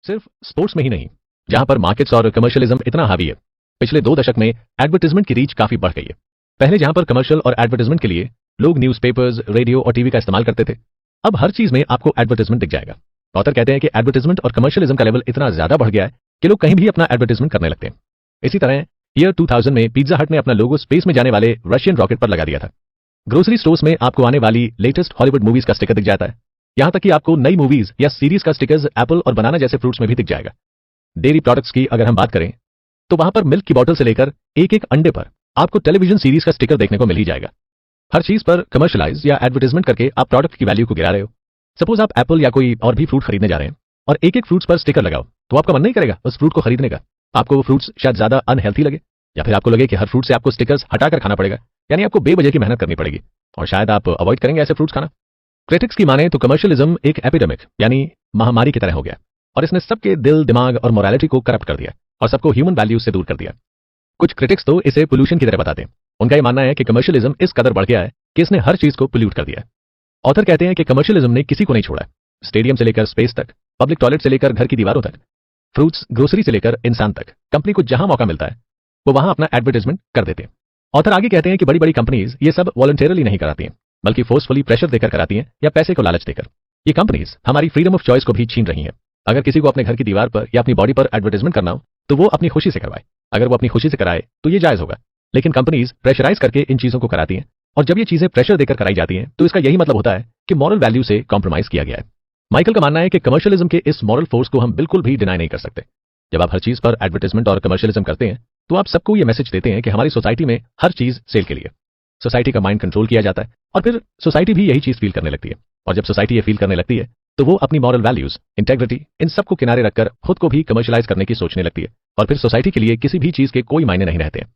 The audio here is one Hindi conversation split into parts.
सिर्फ स्पोर्ट्स में ही नहीं, जहां पर मार्केट्स और कमर्शियलिज्म इतना हावी है, पिछले 2 दशक में एडवर्टाइजमेंट की रीच काफी बढ़ गई है। पहले जहां पर कमर्शियल और एडवर्टाइजमेंट के लिए लोग न्यूज़पेपर्स, रेडियो और टीवी का इस्तेमाल करते थे, अब हर चीज में आपको एडवर्टाइजमेंट दिख जाएगा। ऑथर कहते हैं कि एडवर्टाइजमेंट और कमर्शियलिज्म का लेवल इतना ज्यादा बढ़ गया है कि लोग कहीं भी अपना एडवर्टाइजमेंट करने लगते हैं। इसी तरह ईयर 2000 में पिज्जा हट ने अपना लोगो स्पेस में जाने वाले रशियन रॉकेट पर लगा दिया था। ग्रोसरी स्टोर्स में आपको आने वाली लेटेस्ट हॉलीवुड मूवीज का स्टिकर दिख जाता है। यहां तक कि आपको नई मूवीज या सीरीज का स्टिकर्स एप्पल और बनाना जैसे फ्रूट्स में भी दिख जाएगा। डेयरी प्रोडक्ट्स की अगर हम बात करें तो वहां पर मिल्क की बोतल से लेकर एक एक अंडे पर आपको टेलीविजन सीरीज का स्टिकर देखने को मिल ही जाएगा। हर चीज पर कमर्शियलाइज या एडवर्टाइजमेंट करके आप प्रोडक्ट की वैल्यू को गिरा रहे हो। सपोज आप एप्पल या कोई और भी फ्रूट खरीदने जा रहे हैं और एक एक फ्रूट्स पर स्टिकर लगाओ, तो आपका मन नहीं करेगा उस फ्रूट को खरीदने का। आपको वो फ्रूट्स शायद ज्यादा अनहेल्थी लगे, या फिर आपको लगे कि हर फ्रूट से आपको स्टिकर्स हटाकर खाना पड़ेगा, यानी आपको बेवजह की मेहनत करनी पड़ेगी और शायद आप अवॉइड करेंगे ऐसे फ्रूट्स खाना। क्रिटिक्स की माने तो कमर्शियलिज्म एक एपिडेमिक यानी महामारी की तरह हो गया और इसने सबके दिल, दिमाग और मोरालिटी को करप्ट कर दिया और सबको ह्यूमन वैल्यूज से दूर कर दिया। कुछ क्रिटिक्स तो इसे पोल्यूशन की तरह बताते हैं। उनका यह मानना है कि कमर्शियलिज्म इस कदर बढ़ गया है कि इसने हर चीज को पोल्यूट कर दिया है। ऑथर कहते हैं कि कमर्शियलिज्म ने किसी को नहीं छोड़ा, स्टेडियम से लेकर स्पेस तक, पब्लिक टॉयलेट से लेकर घर की दीवारों तक, फ्रूट्स ग्रोसरी से लेकर इंसान तक, कंपनी को जहां मौका मिलता है वो वहां अपना एडवर्टाइजमेंट कर देते हैं। ऑथर आगे कहते हैं कि बड़ी बड़ी कंपनीज ये सब वॉलंटरली नहीं कराती हैं, बल्कि फोर्सफुली प्रेशर देकर कराती हैं या पैसे को लालच देकर। ये कंपनीज हमारी फ्रीडम ऑफ चॉइस को भी छीन रही हैं। अगर किसी को अपने घर की दीवार पर या अपनी बॉडी पर एडवर्टाइजमेंट करना हो तो वो अपनी खुशी से करवाए। अगर वो अपनी खुशी से कराए तो ये जायज होगा, लेकिन कंपनीज प्रेशराइज करके इन चीजों को कराती हैं और जब ये चीजें प्रेशर देकर कराई जाती हैं तो इसका यही मतलब होता है कि मॉरल वैल्यू से कॉम्प्रोमाइज किया गया है। माइकल का मानना है कि कमर्शियलिज्म के इस मॉरल फोर्स को हम बिल्कुल भी डिनाई नहीं कर सकते। जब आप हर चीज पर एडवर्टाइजमेंट और कमर्शियलिज्म करते हैं तो आप सबको ये मैसेज देते हैं कि हमारी सोसाइटी में हर चीज सेल के लिए। सोसाइटी का माइंड कंट्रोल किया जाता है और फिर सोसाइटी भी यही चीज फील करने लगती है, और जब सोसाइटी ये फील करने लगती है तो वो अपनी मॉरल वैल्यूज, इंटेग्रिटी, इन सबको किनारे रखकर खुद को भी कमर्शियलाइज करने की सोचने लगती है और फिर सोसाइटी के लिए किसी भी चीज के कोई मायने नहीं रहते हैं।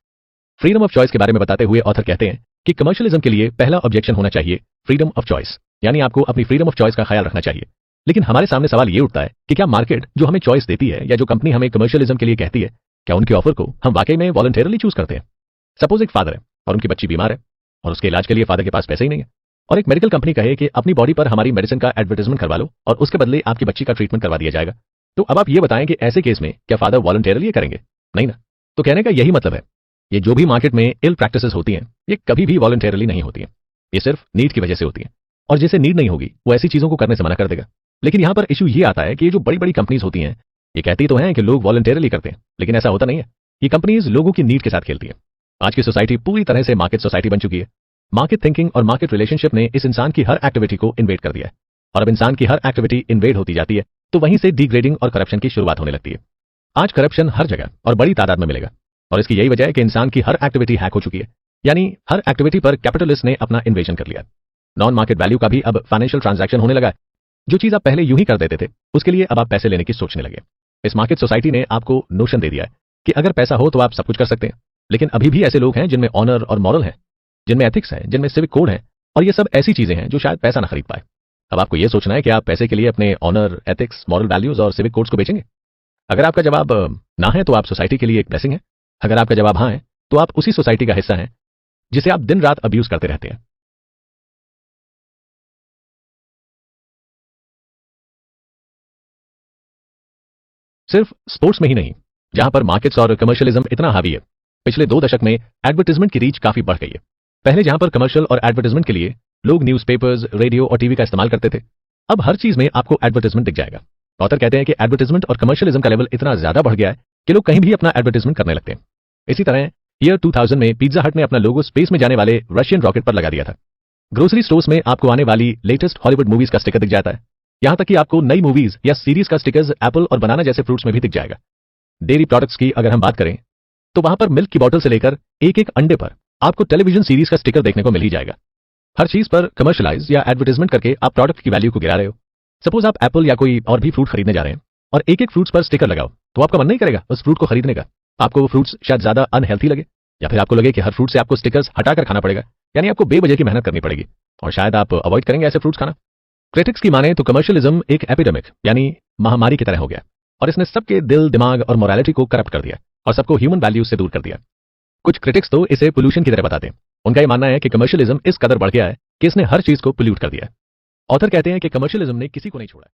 फ्रीडम ऑफ चॉइस के बारे में बताते हुए ऑथर कहते हैं कि कमर्शियलिज्म के लिए पहला ऑब्जेक्शन होना चाहिए फ्रीडम ऑफ चॉइस, यानी आपको अपनी फ्रीडम ऑफ चॉइस का ख्याल रखना चाहिए। लेकिन हमारे सामने सवाल ये उठता है कि क्या मार्केट जो हमें चॉइस देती है या जो कंपनी हमें कमर्शियलिज्म के लिए कहती है, क्या उनके ऑफर को हम वाकई में वॉलंटरली चूज करते हैं? सपोज एक फादर है और उनकी बच्ची बीमार है और उसके इलाज के लिए फादर के पास पैसे ही नहीं है, और एक मेडिकल कंपनी कहे कि अपनी बॉडी पर हमारी मेडिसिन का एडवर्टाइजमेंट करवा लो और उसके बदले आपकी बच्ची का ट्रीटमेंट करवा दिया जाएगा। तो अब आप ये बताएं कि ऐसे केस में क्या फादर वॉलंटरली करेंगे? नहीं ना। तो कहने का यही मतलब है, ये जो भी मार्केट में इल प्रैक्टिसेस होती हैं ये कभी भी वॉलंटरली नहीं होती हैं, ये सिर्फ नीड की वजह से होती हैं, और जिसे नीड नहीं होगी वो ऐसी चीजों को करने से मना कर देगा। लेकिन यहां पर इशू ये आता है कि ये जो बड़ी बड़ी कंपनीज होती हैं ये कहती तो हैं कि लोग वॉलंटरली करते हैं, लेकिन ऐसा होता नहीं है। ये कंपनीज लोगों की नीड के साथ खेलती हैं। आज की सोसाइटी पूरी तरह से मार्केट सोसाइटी बन चुकी है। मार्केट थिंकिंग और मार्केट रिलेशनशिप ने इस इंसान की हर एक्टिविटी को इन्वेड कर दिया है, और अब इंसान की हर एक्टिविटी इन्वेड होती जाती है तो वहीं से डिग्रेडिंग और करप्शन की शुरुआत होने लगती है। आज करप्शन हर जगह और बड़ी तादाद में मिलेगा, और इसकी यही वजह है कि इंसान की हर एक्टिविटी हैक हो चुकी है, यानी हर एक्टिविटी पर कैपिटलिस्ट ने अपना इन्वेजन कर लिया। नॉन मार्केट वैल्यू का भी अब फाइनेंशियल ट्रांजैक्शन होने लगा है। जो चीज आप पहले यूं ही कर देते थे उसके लिए अब आप पैसे लेने की सोचने लगे। इस मार्केट सोसाइटी ने आपको नोशन दे दिया है कि अगर पैसा हो तो आप सब कुछ कर सकते हैं, लेकिन अभी भी ऐसे लोग हैं जिनमें ऑनर और मॉरल है, जिनमें एथिक्स है, जिनमें सिविक कोड है, और ये सब ऐसी चीजें हैं जो शायद पैसा ना खरीद पाए। अब आपको ये सोचना है कि आप पैसे के लिए अपने ऑनर, एथिक्स, मॉरल वैल्यूज और सिविक कोड्स को बेचेंगे। अगर आपका जवाब ना है तो आप सोसाइटी के लिए एक ब्लेसिंग है। अगर आपका जवाब हाँ है तो आप उसी सोसाइटी का हिस्सा हैं जिसे आप दिन रात अब्यूज करते रहते हैं। सिर्फ स्पोर्ट्स में ही नहीं, जहां पर मार्केट्स और कमर्शियलिज्म इतना हावी है, पिछले 2 दशक में एडवर्टाइजमेंट की रीच काफी बढ़ गई है। पहले जहां पर कमर्शियल और एडवर्टाइजमेंट के लिए लोग न्यूज़पेपर्स, रेडियो और टीवी का इस्तेमाल करते थे, अब हर चीज में आपको एडवर्टाइजमेंट दिख जाएगा। ऑथर कहते हैं कि एडवर्टाइजमेंट और कमर्शियलिज्म का लेवल इतना ज्यादा बढ़ गया है कि लोग कहीं भी अपना एडवर्टाइजमेंट करने लगते हैं। इसी तरह ईयर 2000 में पिज्जा हट ने अपना लोगो स्पेस में जाने वाले रशियन रॉकेट पर लगा दिया था। ग्रोसरी स्टोर्स में आपको आने वाली लेटेस्ट हॉलीवुड मूवीज का स्टिकर दिख जाता है। यहां तक कि आपको नई मूवीज या सीरीज का स्टिकर्स एप्पल और बनाना जैसे फ्रूट्स में भी दिख जाएगा। डेयरी प्रोडक्ट्स की अगर हम बात करें तो वहां पर मिल्क की बोतल से लेकर एक एक अंडे पर आपको टेलीविजन सीरीज का स्टिकर देखने को मिल ही जाएगा। हर चीज पर कमर्शियलाइज या एडवर्टाइजमेंट करके आप प्रोडक्ट की वैल्यू को गिरा रहे हो। सपोज आप एप्पल या कोई और भी फ्रूट खरीदने जा रहे हैं और एक एक फ्रूट्स पर स्टिकर लगाओ, तो आपका मन नहीं करेगा उस फ्रूट को खरीदने का। आपको वो फ्रूट्स शायद ज्यादा अनहेल्थी लगे, या फिर आपको लगे कि हर फ्रूट से आपको स्टिकर्स हटाकर खाना पड़ेगा, यानी आपको बेवजह की मेहनत करनी पड़ेगी और शायद आप अवॉइड करेंगे ऐसे फ्रूट्स खाना। क्रिटिक्स की माने तो कमर्शियलिज्म एक एपिडेमिक यानी महामारी की तरह हो गया और इसने सबके दिल, दिमाग और मोरालिटी को करप्ट कर दिया और सबको ह्यूमन वैल्यूज से दूर कर दिया। कुछ क्रिटिक्स तो इसे पोल्यूशन की तरह बताते हैं। उनका यह मानना है कि कमर्शियलिज्म इस कदर बढ़ गया है कि इसने हर चीज को पोल्यूट कर दिया है। ऑथर कहते हैं कि कमर्शियलिज्म ने किसी को नहीं छोड़ा।